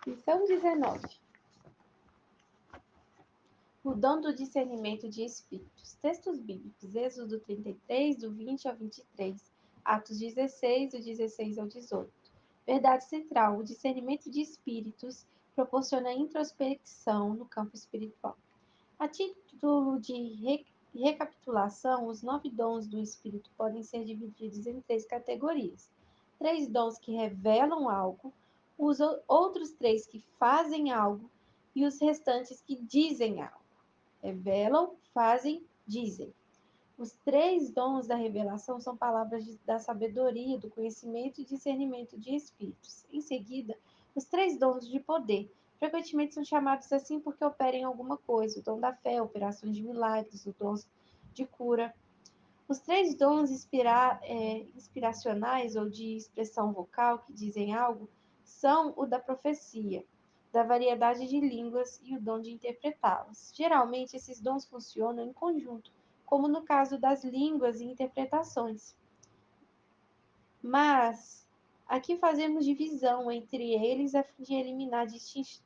Lição 19. O dom do discernimento de espíritos. Textos bíblicos. Êxodo 33, do 20 ao 23. Atos 16, do 16 ao 18. Verdade central. O discernimento de espíritos proporciona introspecção no campo espiritual. A título de recapitulação, os 9 dons do espírito podem ser divididos em 3 categorias. 3 dons que revelam algo, os outros 3 que fazem algo e os restantes que dizem algo. Revelam, fazem, dizem. Os 3 dons da revelação são palavras da sabedoria, do conhecimento e discernimento de espíritos. Em seguida, os 3 dons de poder. Frequentemente são chamados assim porque operam em alguma coisa. O dom da fé, operações de milagres, o dom de cura. Os 3 dons inspiracionais ou de expressão vocal que dizem algo são o da profecia, da variedade de línguas e o dom de interpretá-las. Geralmente, esses dons funcionam em conjunto, como no caso das línguas e interpretações. Mas aqui fazemos divisão entre eles a fim de eliminar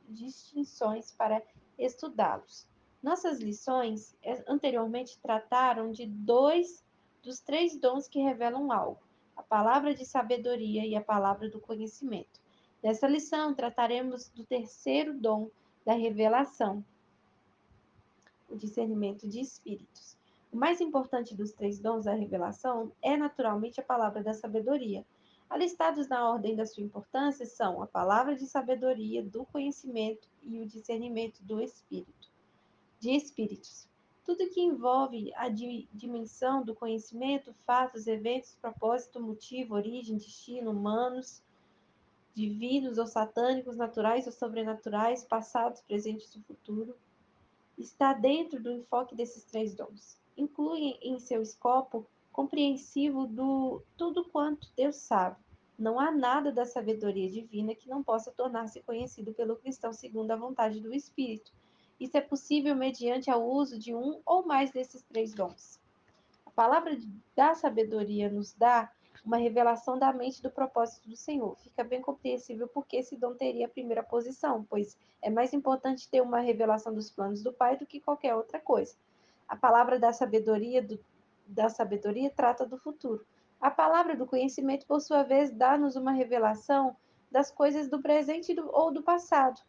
distinções para estudá-los. Nossas lições anteriormente trataram de 2 dos 3 dons que revelam algo, a palavra de sabedoria e a palavra do conhecimento. Nessa lição, trataremos do terceiro dom da revelação, o discernimento de espíritos. O mais importante dos 3 dons da revelação é naturalmente a palavra da sabedoria. Alistados na ordem da sua importância são a palavra de sabedoria, do conhecimento e o discernimento de espíritos. Tudo que envolve a dimensão do conhecimento, fatos, eventos, propósito, motivo, origem, destino, humanos, divinos ou satânicos, naturais ou sobrenaturais, passados, presentes e futuro, está dentro do enfoque desses 3 dons. Inclui em seu escopo compreensivo do tudo quanto Deus sabe. Não há nada da sabedoria divina que não possa tornar-se conhecido pelo cristão segundo a vontade do Espírito. Isso é possível mediante o uso de um ou mais desses 3 dons. A palavra da sabedoria nos dá uma revelação da mente do propósito do Senhor. Fica bem compreensível porque esse dom teria a primeira posição, pois é mais importante ter uma revelação dos planos do Pai do que qualquer outra coisa. A palavra da sabedoria trata do futuro. A palavra do conhecimento, por sua vez, dá-nos uma revelação das coisas do presente ou do passado.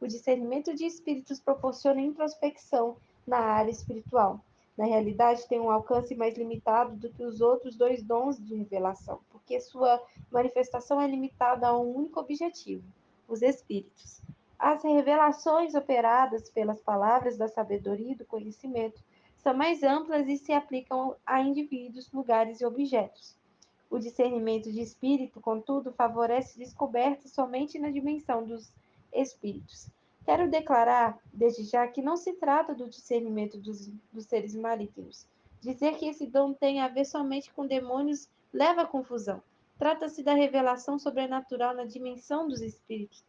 O discernimento de espíritos proporciona introspecção na área espiritual. Na realidade, tem um alcance mais limitado do que os outros 2 dons de revelação, porque sua manifestação é limitada a um único objetivo: os espíritos. As revelações operadas pelas palavras da sabedoria e do conhecimento são mais amplas e se aplicam a indivíduos, lugares e objetos. O discernimento de espírito, contudo, favorece descobertas somente na dimensão dos espíritos. Quero declarar, desde já, que não se trata do discernimento dos seres malignos. Dizer que esse dom tem a ver somente com demônios leva à confusão. Trata-se da revelação sobrenatural na dimensão dos espíritos,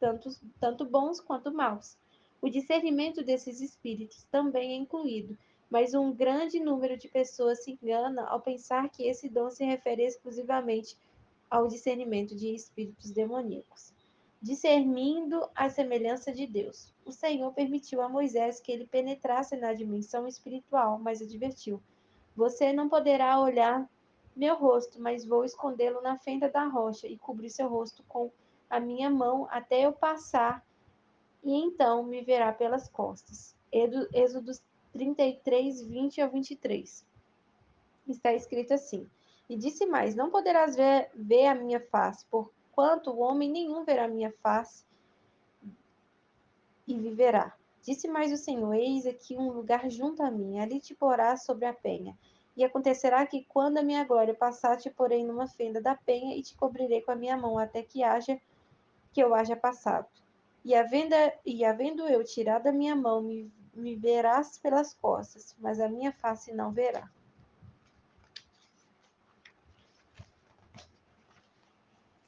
tanto bons quanto maus. O discernimento desses espíritos também é incluído, mas um grande número de pessoas se engana ao pensar que esse dom se refere exclusivamente ao discernimento de espíritos demoníacos. Discernindo a semelhança de Deus. O Senhor permitiu a Moisés que ele penetrasse na dimensão espiritual, mas advertiu: Você não poderá olhar meu rosto, mas vou escondê-lo na fenda da rocha e cobrir seu rosto com a minha mão até eu passar, e então me verá pelas costas. Êxodo 33, 20 a 23. Está escrito assim: E disse mais: Não poderás ver a minha face, porquanto o homem nenhum verá a minha face e viverá. Disse mais o Senhor: Eis aqui um lugar junto a mim, ali te porás sobre a penha. E acontecerá que, quando a minha glória passar, te porei numa fenda da penha e te cobrirei com a minha mão, até que eu haja passado. E havendo eu tirado a minha mão, me verás pelas costas, mas a minha face não verá.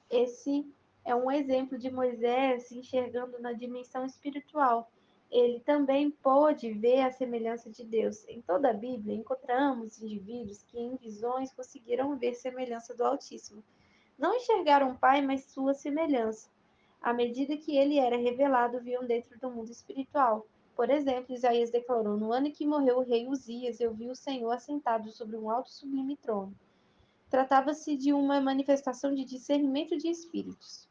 Esse é um exemplo de Moisés enxergando na dimensão espiritual. Ele também pôde ver a semelhança de Deus. Em toda a Bíblia, encontramos indivíduos que em visões conseguiram ver semelhança do Altíssimo. Não enxergaram o Pai, mas sua semelhança. à medida que ele era revelado, viam dentro do mundo espiritual. Por exemplo, Isaías declarou: No ano em que morreu o rei Uzias, eu vi o Senhor assentado sobre um alto e sublime trono. Tratava-se de uma manifestação de discernimento de espíritos,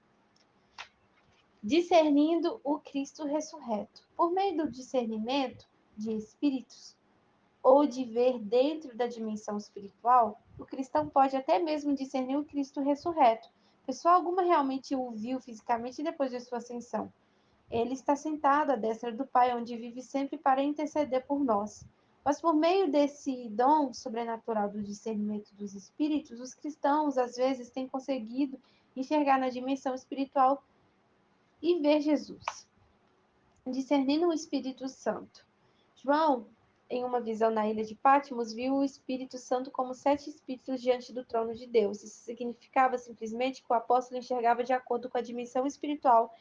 discernindo o Cristo ressurreto. Por meio do discernimento de espíritos, ou de ver dentro da dimensão espiritual, o cristão pode até mesmo discernir o Cristo ressurreto. Pessoa alguma realmente o viu fisicamente depois de sua ascensão. Ele está sentado à destra do Pai, onde vive sempre para interceder por nós. Mas por meio desse dom sobrenatural do discernimento dos espíritos, os cristãos às vezes têm conseguido enxergar na dimensão espiritual e ver Jesus, discernindo o Espírito Santo. João, em uma visão na ilha de Patmos, viu o Espírito Santo como 7 espíritos diante do trono de Deus. Isso significava simplesmente que o apóstolo enxergava de acordo com a dimensão espiritual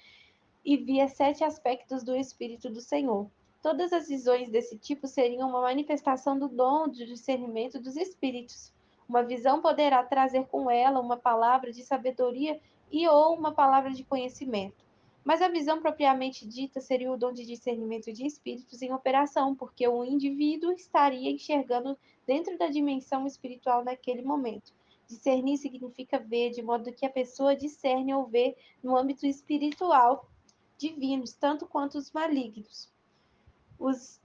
e via 7 aspectos do Espírito do Senhor. Todas as visões desse tipo seriam uma manifestação do dom de discernimento dos espíritos. Uma visão poderá trazer com ela uma palavra de sabedoria e ou uma palavra de conhecimento. Mas a visão propriamente dita seria o dom de discernimento de espíritos em operação, porque o indivíduo estaria enxergando dentro da dimensão espiritual naquele momento. Discernir significa ver, de modo que a pessoa discerne ou vê no âmbito espiritual divinos, tanto quanto os malignos. Os,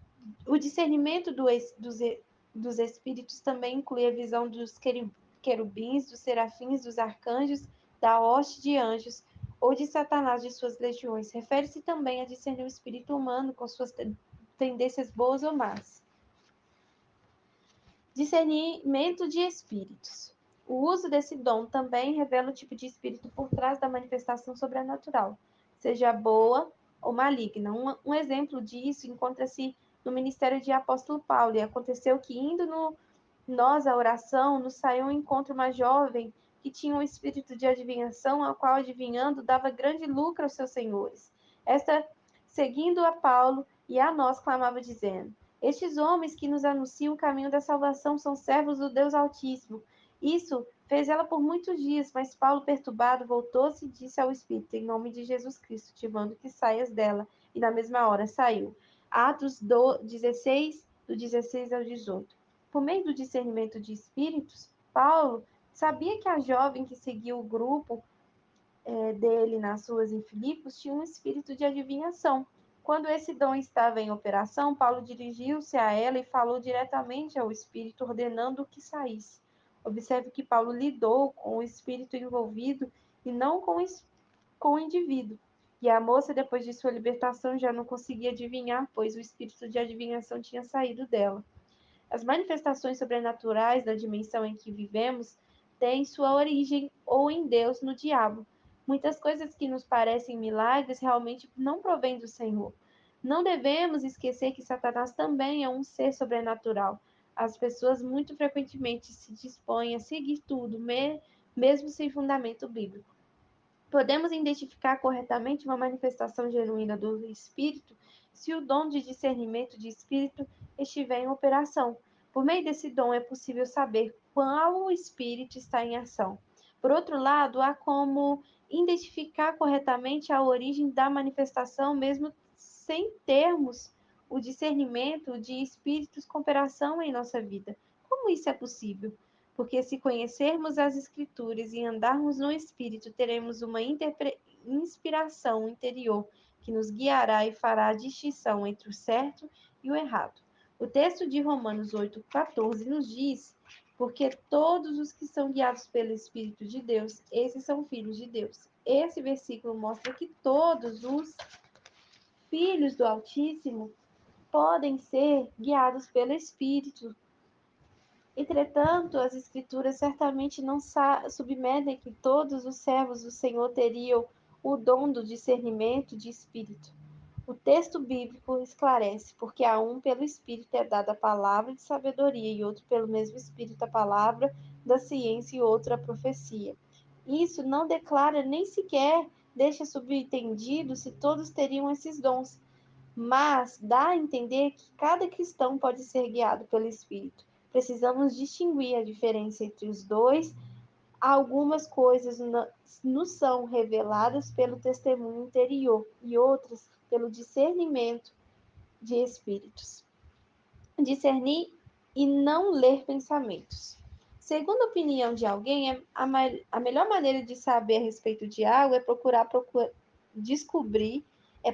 o discernimento dos espíritos também inclui a visão dos querubins, dos serafins, dos arcanjos, da hoste de anjos ou de Satanás de suas legiões. Refere-se também a discernir o espírito humano com suas tendências boas ou más. Discernimento de espíritos. O uso desse dom também revela o tipo de espírito por trás da manifestação sobrenatural, seja boa ou maligna. Um exemplo disso encontra-se no ministério de apóstolo Paulo, e aconteceu que, indo nós à oração, nos saiu um encontro uma jovem que tinha um espírito de adivinhação, a qual, adivinhando, dava grande lucro aos seus senhores. Esta, seguindo a Paulo e a nós, clamava, dizendo: Estes homens que nos anunciam o caminho da salvação são servos do Deus Altíssimo. Isso fez ela por muitos dias, mas Paulo, perturbado, voltou-se e disse ao Espírito: Em nome de Jesus Cristo, te mando que saias dela. E na mesma hora saiu. Atos 16, do 16 ao 18. Por meio do discernimento de espíritos, Paulo sabia que a jovem que seguia o grupo dele nas ruas em Filipos tinha um espírito de adivinhação. Quando esse dom estava em operação, Paulo dirigiu-se a ela e falou diretamente ao espírito, ordenando que saísse. Observe que Paulo lidou com o espírito envolvido e não com o indivíduo. E a moça, depois de sua libertação, já não conseguia adivinhar, pois o espírito de adivinhação tinha saído dela. As manifestações sobrenaturais da dimensão em que vivemos têm sua origem ou em Deus, no diabo. Muitas coisas que nos parecem milagres realmente não provêm do Senhor. Não devemos esquecer que Satanás também é um ser sobrenatural. As pessoas muito frequentemente se dispõem a seguir tudo, mesmo sem fundamento bíblico. Podemos identificar corretamente uma manifestação genuína do Espírito se o dom de discernimento de espírito estiver em operação. Por meio desse dom é possível saber qual o espírito está em ação. Por outro lado, há como identificar corretamente a origem da manifestação, mesmo sem termos o discernimento de espíritos com operação em nossa vida. Como isso é possível? Porque se conhecermos as Escrituras e andarmos no Espírito, teremos uma inspiração interior que nos guiará e fará a distinção entre o certo e o errado. O texto de Romanos 8,14 nos diz: Porque todos os que são guiados pelo Espírito de Deus, esses são filhos de Deus. Esse versículo mostra que todos os filhos do Altíssimo podem ser guiados pelo Espírito. Entretanto, as Escrituras certamente não submetem que todos os servos do Senhor teriam o dom do discernimento de espírito. O texto bíblico esclarece, porque a um pelo Espírito é dada a palavra de sabedoria, e outro pelo mesmo Espírito a palavra da ciência e outro a profecia. Isso não declara nem sequer deixa subentendido se todos teriam esses dons, mas dá a entender que cada cristão pode ser guiado pelo Espírito. Precisamos distinguir a diferença entre os dois Algumas coisas nos são reveladas pelo testemunho interior e outras pelo discernimento de espíritos. Discernir e não ler pensamentos. Segundo a opinião de alguém, a melhor maneira de saber a respeito de algo é descobrir,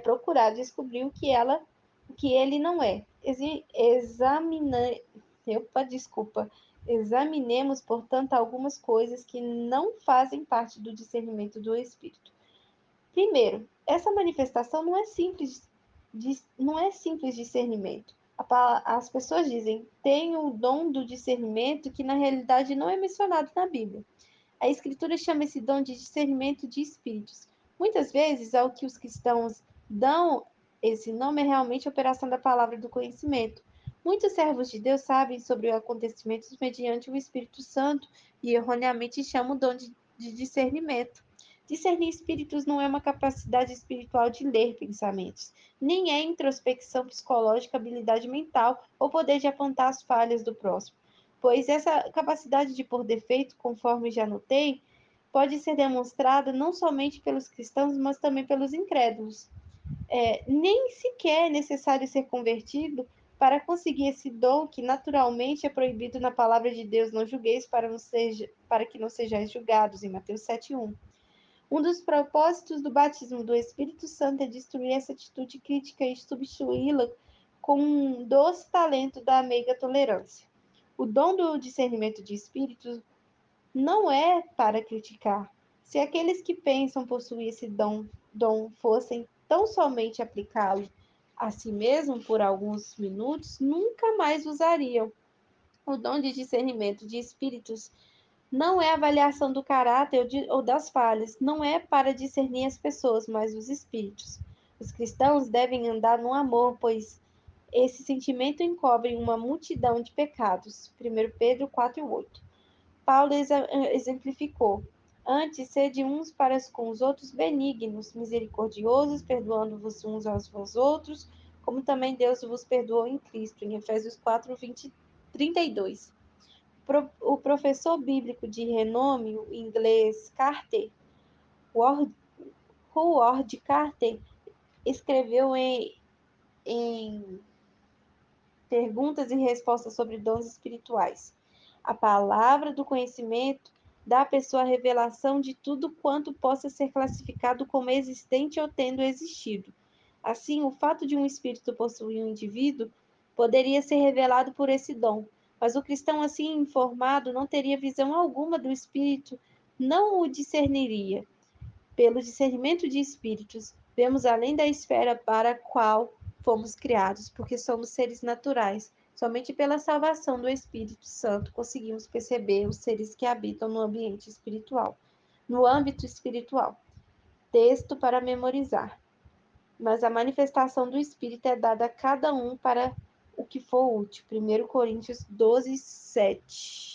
procurar descobrir o que ele não é. Examinemos, portanto, algumas coisas que não fazem parte do discernimento do espírito. Primeiro, essa manifestação não é simples discernimento. As pessoas dizem, tem o dom do discernimento que na realidade não é mencionado na Bíblia. A Escritura chama esse dom de discernimento de espíritos. Muitas vezes, ao que os cristãos dão esse nome é realmente a operação da palavra do conhecimento. Muitos servos de Deus sabem sobre acontecimentos mediante o Espírito Santo e erroneamente chamam o dom de discernimento. Discernir espíritos não é uma capacidade espiritual de ler pensamentos, nem é introspecção psicológica, habilidade mental ou poder de apontar as falhas do próximo, pois essa capacidade de pôr defeito, conforme já notei, pode ser demonstrada não somente pelos cristãos, mas também pelos incrédulos. Nem sequer é necessário ser convertido para conseguir esse dom que naturalmente é proibido na palavra de Deus, não julgueis para que não sejais julgados, em Mateus 7:1. Um dos propósitos do batismo do Espírito Santo é destruir essa atitude crítica e substituí-la com um doce talento da meiga tolerância. O dom do discernimento de espíritos não é para criticar. Se aqueles que pensam possuir esse dom fossem tão somente aplicá-lo a si mesmo por alguns minutos, nunca mais usariam. O dom de discernimento de espíritos não é avaliação do caráter ou das falhas, não é para discernir as pessoas, mas os espíritos. Os cristãos devem andar no amor, pois esse sentimento encobre uma multidão de pecados. 1 Pedro 4:8. Paulo exemplificou: antes, sede uns para com os outros benignos, misericordiosos, perdoando-vos uns aos outros, como também Deus vos perdoou em Cristo, em Efésios 4:32. O professor bíblico de renome, o inglês Carter, Howard Carter, escreveu em Perguntas e Respostas sobre Dons Espirituais. A palavra do conhecimento dá à pessoa a revelação de tudo quanto possa ser classificado como existente ou tendo existido. Assim, o fato de um espírito possuir um indivíduo poderia ser revelado por esse dom, mas o cristão assim informado não teria visão alguma do espírito, não o discerniria. Pelo discernimento de espíritos, vemos além da esfera para a qual fomos criados, porque somos seres naturais. Somente pela salvação do Espírito Santo conseguimos perceber os seres que habitam no ambiente espiritual, no âmbito espiritual. Texto para memorizar. Mas a manifestação do Espírito é dada a cada um para o que for útil. 1 Coríntios 12:7.